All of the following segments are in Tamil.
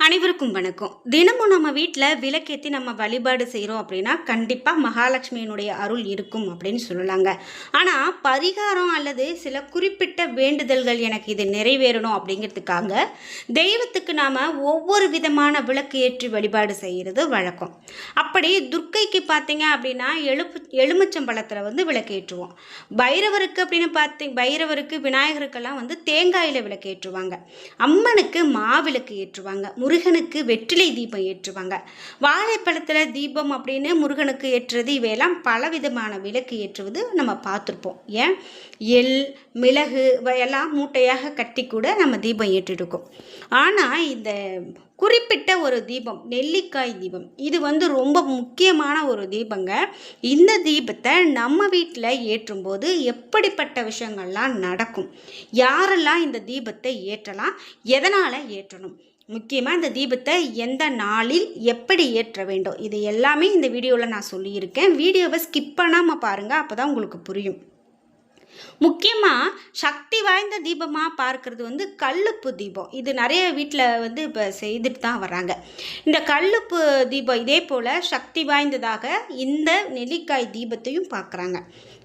அனைவருக்கும் வணக்கம். தினமும் நம்ம வீட்டில் விளக்கேற்றி நம்ம வழிபாடு செய்கிறோம் அப்படின்னா கண்டிப்பாக மகாலட்சுமியினுடைய அருள் இருக்கும் அப்படின்னு சொல்லலாங்க. ஆனால் பரிகாரம் அல்லது சில குறிப்பிட்ட வேண்டுதல்கள் எனக்கு இது நிறைவேறணும் அப்படிங்கிறதுக்காக தெய்வத்துக்கு நாம் ஒவ்வொரு விதமான விளக்கு ஏற்றி வழிபாடு செய்கிறது வழக்கம். அப்படி துர்க்கைக்கு பார்த்தீங்க அப்படின்னா எலுமிச்சம்பழத்தில் விளக்கேற்றுவோம். பைரவருக்கு அப்படின்னு பைரவருக்கு விநாயகருக்கெல்லாம் தேங்காயில் விளக்கேற்றுவாங்க. அம்மனுக்கு மாவிளக்கு ஏற்றுவாங்க. முருகனுக்கு வெற்றிலை தீபம் ஏற்றுவாங்க. வாழைப்பழத்தில் தீபம் அப்படின்னு முருகனுக்கு ஏற்றுறது, இவையெல்லாம் பலவிதமான விளக்கு ஏற்றுவது நம்ம பார்த்துருப்போம். ஏன் எள் மிளகு இவையெல்லாம் மூட்டையாக கட்டி கூட நம்ம தீபம் ஏற்றிருக்கோம். ஆனால் இந்த குறிப்பிட்ட ஒரு தீபம் நெல்லிக்காய் தீபம் இது ரொம்ப முக்கியமான ஒரு தீபங்க. இந்த தீபத்தை நம்ம வீட்டில் ஏற்றும்போது எப்படிப்பட்ட விஷயங்கள்லாம் நடக்கும், யாரெல்லாம் இந்த தீபத்தை ஏற்றலாம், எதனால் ஏற்றணும், முக்கியமாக இந்த தீபத்தை எந்த நாளில் எப்படி ஏற்ற வேண்டும், இது எல்லாமே இந்த வீடியோவில் நான் சொல்லியிருக்கேன். வீடியோவை ஸ்கிப் பண்ணாமல் பாருங்கள், அப்போ தான் உங்களுக்கு புரியும். முக்கியமாக சக்தி வாய்ந்த தீபமாக பார்க்கறது கல்லுப்பு தீபம். இது நிறைய வீட்டில் இப்போ செய்துட்டு தான் வராங்க. இந்த கல்லுப்பு தீபம் இதே போல் சக்தி வாய்ந்ததாக இந்த நெல்லிக்காய் தீபத்தையும் பார்க்குறாங்க.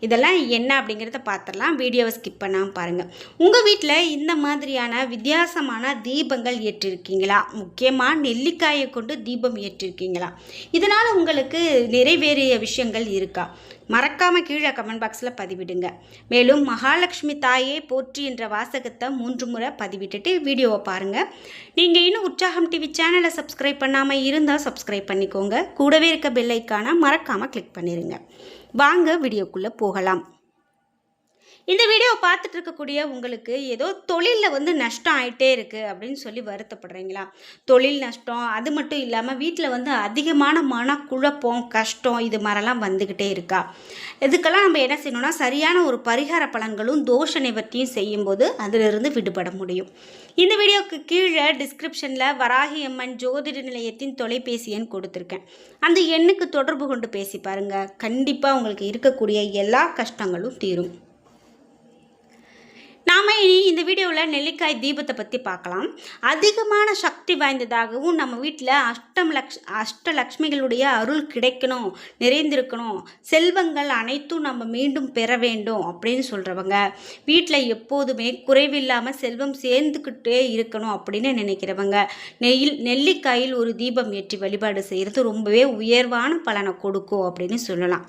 இதெல்லாம் என்ன அப்படிங்கிறத பார்த்துடலாம். வீடியோவை ஸ்கிப் பண்ணாமல் பாருங்கள். உங்கள் வீட்டில் இந்த மாதிரியான வித்தியாசமான தீபங்கள் ஏற்றிருக்கீங்களா? முக்கியமாக நெல்லிக்காயை கொண்டு தீபம் ஏற்றிருக்கீங்களா? இதனால் உங்களுக்கு நிறைவேறிய விஷயங்கள் இருக்கா? மறக்காமல் கீழே கமெண்ட் பாக்ஸில் பதிவிடுங்க. மேலும் மகாலட்சுமி தாயே போற்றி என்ற வாசகத்தை 3 முறை பதிவிட்டுட்டு வீடியோவை பாருங்கள். நீங்கள் இன்னும் உற்சாகம் டிவி சேனலை சப்ஸ்கிரைப் பண்ணாமல் இருந்தால் சப்ஸ்கிரைப் பண்ணிக்கோங்க. கூடவே இருக்க பெல் ஐக்கானை மறக்காமல் கிளிக் பண்ணிடுங்க. வாங்க வீடியோக்குள்ளே போகலாம். இந்த வீடியோவை பார்த்துட்டு இருக்கக்கூடிய உங்களுக்கு ஏதோ தொழிலில் நஷ்டம் ஆகிட்டே இருக்குது அப்படின்னு சொல்லி வருத்தப்படுறீங்களா? தொழில் நஷ்டம், அது மட்டும் இல்லாமல் வீட்டில் அதிகமான மனக்குழப்பம், கஷ்டம், இது மாதிரிலாம் வந்துக்கிட்டே இருக்கா? இதுக்கெல்லாம் நம்ம என்ன செய்யணும்னா, சரியான ஒரு பரிகார பலன்களும் தோஷ நிவர்த்தியும் செய்யும்போது அதிலிருந்து விடுபட முடியும். இந்த வீடியோவுக்கு கீழே டிஸ்கிரிப்ஷனில் வராகி அம்மன் ஜோதிட நிலையத்தின் தொலைபேசி எண் கொடுத்துருக்கேன். அந்த எண்ணுக்கு தொடர்பு கொண்டு பேசி பாருங்கள். கண்டிப்பாக உங்களுக்கு இருக்கக்கூடிய எல்லா கஷ்டங்களும் தீரும். நாம் இனி இந்த வீடியோவில் நெல்லிக்காய் தீபத்தை பற்றி பார்க்கலாம். அதிகமான சக்தி வாய்ந்ததாகவும் நம்ம வீட்டில் அஷ்டலக்ஷ்மிகளுடைய அருள் கிடைக்கணும், நிறைந்திருக்கணும், செல்வங்கள் அனைத்தும் நம்ம மீண்டும் பெற வேண்டும் அப்படின்னு சொல்கிறவங்க, வீட்டில் எப்போதுமே குறைவில்லாமல் செல்வம் சேர்ந்துக்கிட்டே இருக்கணும் அப்படின்னு நினைக்கிறவங்க நெல்லிக்காயில் ஒரு தீபம் ஏற்றி வழிபாடு செய்கிறது ரொம்பவே உயர்வான பலனை கொடுக்கும் அப்படின்னு சொல்லலாம்.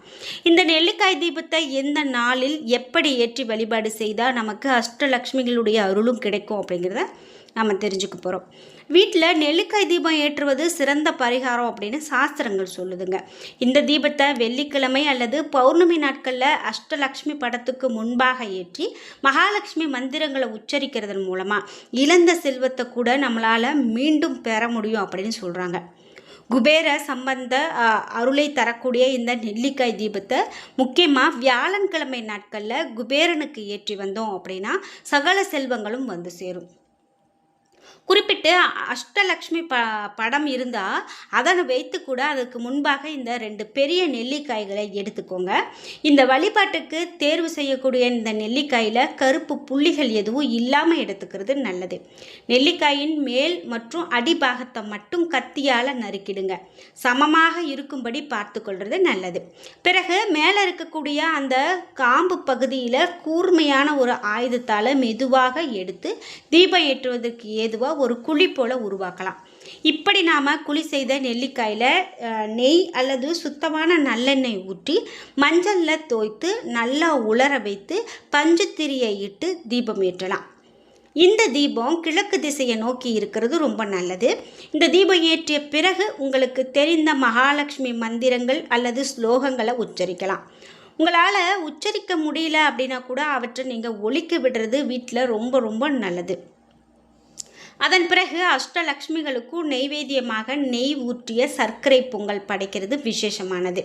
இந்த நெல்லிக்காய் தீபத்தை எந்த நாளில் எப்படி ஏற்றி வழிபாடு செய்தால் நமக்கு அஷ்டலக்ஷ்மிகளுடைய அருளும் கிடைக்கும் அப்படிங்கிறத நம்ம தெரிஞ்சுக்க போகிறோம். வீட்டில் நெல்லிக்காய் தீபம் ஏற்றுவது சிறந்த பரிகாரம் அப்படின்னு சாஸ்திரங்கள் சொல்லுதுங்க. இந்த தீபத்தை வெள்ளிக்கிழமை அல்லது பௌர்ணமி நாட்களில் அஷ்டலக்ஷ்மி படத்துக்கு முன்பாக ஏற்றி மகாலட்சுமி மந்திரங்களை உச்சரிக்கிறதன் மூலமாக இழந்த செல்வத்தை கூட நம்மளால் மீண்டும் பெற முடியும் அப்படின்னு சொல்கிறாங்க. குபேர சம்பந்த அருளை தரக்கூடிய இந்த நெல்லிக்காய் தீபத்தை முக்கியமாக வியாழன்கிழமை நாட்களில் குபேரனுக்கு ஏற்றி வந்தோம் அப்படின்னா சகல செல்வங்களும் சேரும். குறிப்பிட்டு அஷ்டலக்ஷ்மி படம் இருந்தால் அதனை வைத்து கூட அதுக்கு முன்பாக இந்த 2 பெரிய நெல்லிக்காய்களை எடுத்துக்கோங்க. இந்த வழிபாட்டுக்கு தேர்வு செய்யக்கூடிய இந்த நெல்லிக்காயில் கருப்பு புள்ளிகள் எதுவும் இல்லாமல் எடுத்துக்கிறது நல்லது. நெல்லிக்காயின் மேல் மற்றும் அடிபாகத்தை மட்டும் கத்தியால் நறுக்கிடுங்க. சமமாக இருக்கும்படி பார்த்து கொள்வது நல்லது. பிறகு மேலே இருக்கக்கூடிய அந்த காம்பு பகுதியில் கூர்மையான ஒரு ஆயுதத்தால் மெதுவாக எடுத்து தீபம் ஏற்றுவதற்கு ஏதுவாக ஒரு குழி போல உருவாக்கலாம். இப்படி நாம் குழி செய்த நெல்லிக்காயில் நெய் அல்லது சுத்தமான நல்லெண்ணெய் ஊற்றி மஞ்சளில் தோய்த்து நல்லா உலர வைத்து பஞ்சுத்திரியை இட்டு தீபம் ஏற்றலாம். இந்த தீபம் கிழக்கு திசையை நோக்கி இருக்கிறது ரொம்ப நல்லது. இந்த தீபம் ஏற்றிய பிறகு உங்களுக்கு தெரிந்த மகாலட்சுமி மந்திரங்கள் அல்லது ஸ்லோகங்களை உச்சரிக்கலாம். உங்களால் உச்சரிக்க முடியல அப்படின்னா கூட அவற்றை நீங்கள் ஒலிக்க விடுறது வீட்டில் ரொம்ப ரொம்ப நல்லது. அதன் பிறகு அஷ்டலக்ஷ்மிகளுக்கும் நெய்வேத்தியமாக நெய் ஊற்றிய சர்க்கரை பொங்கல் படைக்கிறது விசேஷமானது.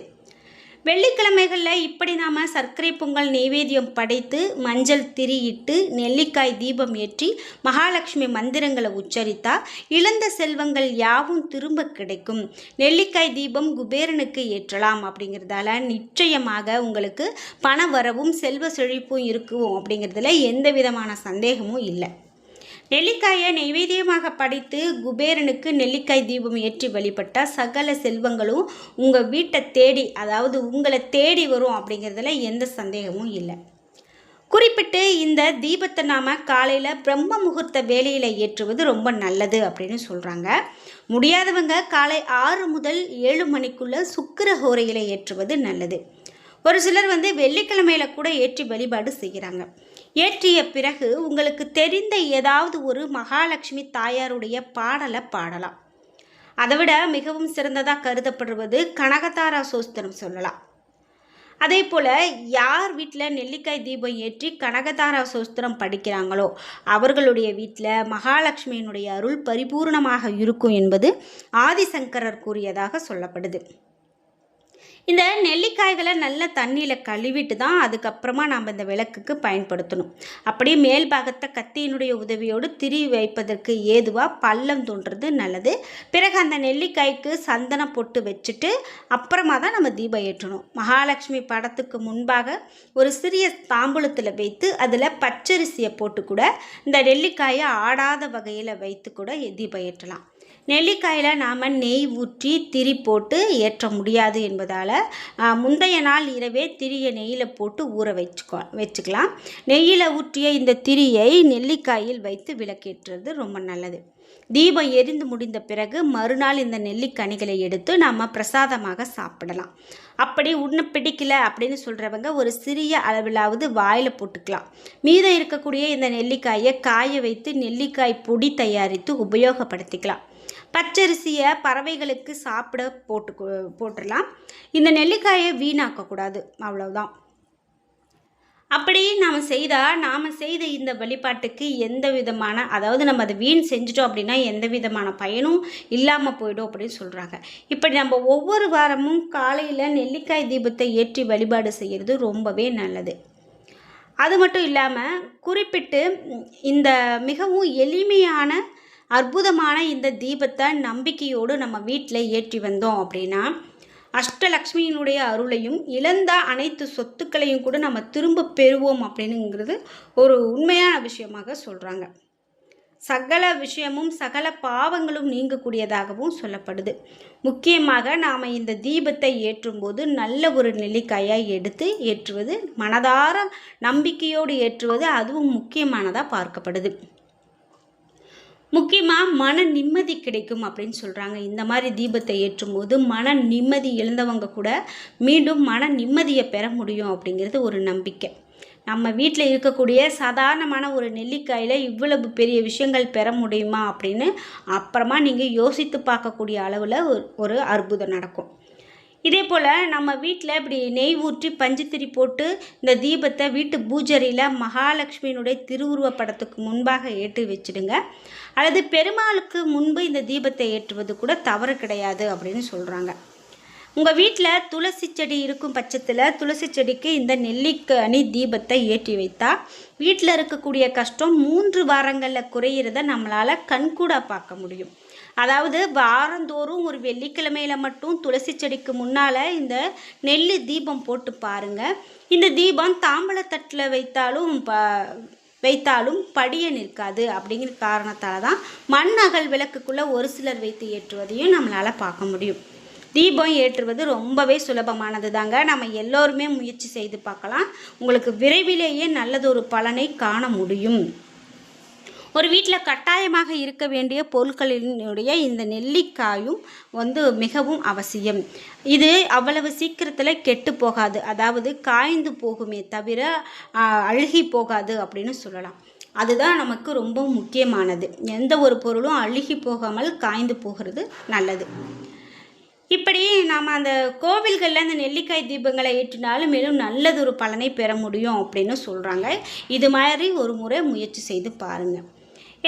வெள்ளிக்கிழமைகளில் இப்படி நாம் சர்க்கரை பொங்கல் நெய்வேத்தியம் படைத்து மஞ்சள் திரியிட்டு நெல்லிக்காய் தீபம் ஏற்றி மகாலட்சுமி மந்திரங்களை உச்சரித்தா இழந்த செல்வங்கள் யாவும் திரும்ப கிடைக்கும். நெல்லிக்காய் தீபம் குபேரனுக்கு ஏற்றலாம் அப்படிங்கிறதால நிச்சயமாக உங்களுக்கு பண வரவும் செல்வ செழிப்பும் இருக்கும் அப்படிங்கிறதுல எந்த விதமான சந்தேகமும் இல்லை. நெல்லிக்காயை நைவேத்தியமாக படைத்து குபேரனுக்கு நெல்லிக்காய் தீபம் ஏற்றி வழிபட்டால் சகல செல்வங்களும் உங்கள் வீட்டை தேடி, அதாவது உங்களை தேடி வரும் அப்படிங்கிறதுல எந்த சந்தேகமும் இல்லை. குறிப்பிட்டு இந்த தீபத்தை நாம் காலையில் பிரம்ம முகூர்த்த வேலையில் ஏற்றுவது ரொம்ப நல்லது அப்படின்னு சொல்கிறாங்க. முடியாதவங்க காலை 6 முதல் 7 மணிக்குள்ளே சுக்கிர ஹோரையில் ஏற்றுவது நல்லது. ஒரு சிலர் வெள்ளிக்கிழமையில் கூட ஏற்றி வழிபாடு செய்கிறாங்க. ஏற்றிய பிறகு உங்களுக்கு தெரிந்த ஏதாவது ஒரு மகாலட்சுமி தாயாருடைய பாடலை பாடலாம். அதை விட மிகவும் சிறந்ததாக கருதப்படுவது கனகதாரா சோஸ்திரம் சொல்லலாம். அதே போல் யார் வீட்டில் நெல்லிக்காய் தீபம் ஏற்றி கனகதாரா சோஸ்திரம் படிக்கிறாங்களோ அவர்களுடைய வீட்டில் மகாலட்சுமியினுடைய அருள் பரிபூர்ணமாக இருக்கும் என்பது ஆதிசங்கரர் கூறியதாக சொல்லப்படுது. இந்த நெல்லிக்காய்களை நல்ல தண்ணியில் கழுவிட்டு தான் அதுக்கப்புறமா நாம் இந்த விளக்குக்கு பயன்படுத்தணும். அப்படியே மேல் பாகத்தை கத்தியினுடைய உதவியோடு திரி வைப்பதற்கு ஏதுவாக பள்ளம் தோன்றது நல்லது. பிறகு அந்த நெல்லிக்காய்க்கு சந்தனம் போட்டு வச்சுட்டு அப்புறமா தான் நம்ம தீபம் ஏற்றணும். மகாலட்சுமி படத்துக்கு முன்பாக ஒரு சிறிய தாம்பூலத்தில் வைத்து அதில் பச்சரிசியை போட்டு கூட இந்த நெல்லிக்காயை ஆடாத வகையில் வைத்து கூட தீபம் ஏற்றலாம். நெல்லிக்காயில் நாம் நெய் ஊற்றி திரி போட்டு ஏற்ற முடியாது என்பதால் முந்தைய நாள் இரவே திரியை நெய்யில் போட்டு ஊற வச்சுக்கலாம். நெய்யில் ஊற்றிய இந்த திரியை நெல்லிக்காயில் வைத்து விளக்கேற்றுறது ரொம்ப நல்லது. தீபம் எரிந்து முடிந்த பிறகு மறுநாள் இந்த நெல்லிக்கனிகளை எடுத்து நாம் பிரசாதமாக சாப்பிடலாம். அப்படி உண்ண பிடிக்கல அப்படின்னு சொல்கிறவங்க ஒரு சிறிய அளவிலாவது வாயில் போட்டுக்கலாம். மீதம் இருக்கக்கூடிய இந்த நெல்லிக்காயை காய வைத்து நெல்லிக்காய் பொடி தயாரித்து உபயோகப்படுத்திக்கலாம். பச்சரிசியை பறவைகளுக்கு சாப்பிட போட்டுடலாம். இந்த நெல்லிக்காயை வீணாக்கக்கூடாது, அவ்வளவுதான். அப்படி நாம் செய்த இந்த வழிபாட்டுக்கு எந்த விதமான, அதாவது நம்ம அதை வீண் செஞ்சிட்டோம் அப்படின்னா எந்த விதமான பயனும் இல்லாமல் போயிடும் அப்படின்னு சொல்கிறாங்க. இப்படி நம்ம ஒவ்வொரு வாரமும் காலையில் நெல்லிக்காய் தீபத்தை ஏற்றி வழிபாடு செய்கிறது ரொம்பவே நல்லது. அது மட்டும் இல்லாமல் குறிப்பிட்டு இந்த மிகவும் எளிமையான அற்புதமான இந்த தீபத்தை நம்பிக்கையோடு நம்ம வீட்டில் ஏற்றி வந்தோம் அப்படின்னா அஷ்டலக்ஷ்மியினுடைய அருளையும் இழந்த அனைத்து சொத்துக்களையும் கூட நம்ம திரும்ப பெறுவோம் அப்படின்னுங்கிறது ஒரு உண்மையான விஷயமாக சொல்கிறாங்க. சகல விஷயமும் சகல பாவங்களும் நீங்கக்கூடியதாகவும் சொல்லப்படுது. முக்கியமாக நாம் இந்த தீபத்தை ஏற்றும்போது நல்ல ஒரு நெல்லிக்காயாக எடுத்து ஏற்றுவது, மனதார நம்பிக்கையோடு ஏற்றுவது அதுவும் முக்கியமானதாக பார்க்கப்படுது. முக்கியமாக மன நிம்மதி கிடைக்கும் அப்படின்னு சொல்கிறாங்க. இந்த மாதிரி தீபத்தை ஏற்றும்போது மன நிம்மதி இழந்தவங்க கூட மீண்டும் மன நிம்மதியை பெற முடியும் அப்படிங்கிறது ஒரு நம்பிக்கை. நம்ம வீட்டில் இருக்கக்கூடிய சாதாரணமான ஒரு நெல்லிக்காயில் இவ்வளவு பெரிய விஷயங்கள் பெற முடியுமா அப்படின்னு அப்புறமா நீங்கள் யோசித்து பார்க்கக்கூடிய அளவில் ஒரு அற்புதம் நடக்கும். இதே போல் நம்ம வீட்டில் இப்படி நெய் ஊற்றி பஞ்சுத்திரி போட்டு இந்த தீபத்தை வீட்டு பூஜரியில் மகாலட்சுமியினுடைய திருவுருவ படத்துக்கு முன்பாக ஏற்றி வச்சுடுங்க. அல்லது பெருமாளுக்கு முன்பு இந்த தீபத்தை ஏற்றுவது கூட தவறு கிடையாது அப்படின்னு சொல்கிறாங்க. உங்கள் வீட்டில் துளசி செடி இருக்கும் பட்சத்தில் துளசி செடிக்கு இந்த நெல்லிக்கனி தீபத்தை ஏற்றி வைத்தால் வீட்டில் இருக்கக்கூடிய கஷ்டம் 3 வாரங்களில் குறையிறத நம்மளால் கண்கூட பார்க்க முடியும். அதாவது வாரந்தோறும் ஒரு வெள்ளிக்கிழமையில் மட்டும் துளசி செடிக்கு முன்னால் இந்த நெல்லி தீபம் போட்டு பாருங்கள். இந்த தீபம் தாம்பழத்தட்டில் வைத்தாலும் படிய நிற்காது. அப்படிங்கிற காரணத்தால் தான் மண் அகல் விளக்குக்குள்ளே ஒரு சிலர் வைத்து ஏற்றுவதையும் நம்மளால் பார்க்க முடியும். தீபம் ஏற்றுவது ரொம்பவே சுலபமானது தாங்க. நம்ம எல்லோருமே முயற்சி செய்து பார்க்கலாம். உங்களுக்கு விரைவிலேயே நல்லதொரு பலனை காண முடியும். ஒரு வீட்டில் கட்டாயமாக இருக்க வேண்டிய பொருட்களினுடைய இந்த நெல்லிக்காயும் மிகவும் அவசியம். இது அவ்வளவு சீக்கிரத்தில் கெட்டு போகாது, அதாவது காய்ந்து போகுமே தவிர அழுகி போகாது அப்படின்னு சொல்லலாம். அதுதான் நமக்கு ரொம்ப முக்கியமானது. எந்த ஒரு பொருளும் அழுகி போகாமல் காய்ந்து போகிறது நல்லது. இப்படி நாம் அந்த கோவில்களில் அந்த நெல்லிக்காய் தீபங்களை ஏற்றினாலும் மேலும் நல்லதொரு பலனை பெற முடியும் அப்படின்னு சொல்கிறாங்க. இது மாதிரி ஒரு முறை முயற்சி செய்து பாருங்கள்.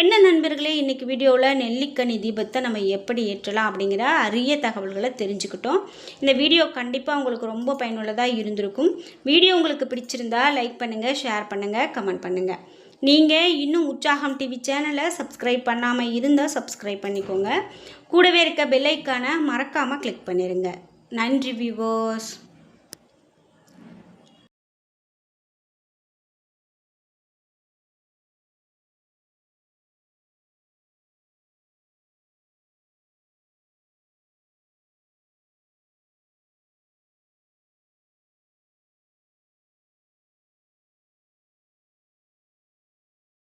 என்ன நண்பர்களே, இன்றைக்கி வீடியோவில் நெல்லிக்கனி தீபத்தை நம்ம எப்படி ஏற்றலாம் அப்படிங்கிற அரிய தகவல்களை தெரிஞ்சுக்கிட்டோம். இந்த வீடியோ கண்டிப்பாக உங்களுக்கு ரொம்ப பயனுள்ளதாக இருந்திருக்கும். வீடியோ உங்களுக்கு பிடிச்சிருந்தா லைக் பண்ணுங்கள், ஷேர் பண்ணுங்கள், கமெண்ட் பண்ணுங்கள். நீங்கள் இன்னும் உற்சாகம் டிவி சேனலை சப்ஸ்கிரைப் பண்ணாமல் இருந்தால் சப்ஸ்கிரைப் பண்ணிக்கோங்க. கூடவே இருக்க பெல் ஐக்கானை மறக்காமல் கிளிக் பண்ணிடுங்க. நன்றி வியூவர்ஸ்.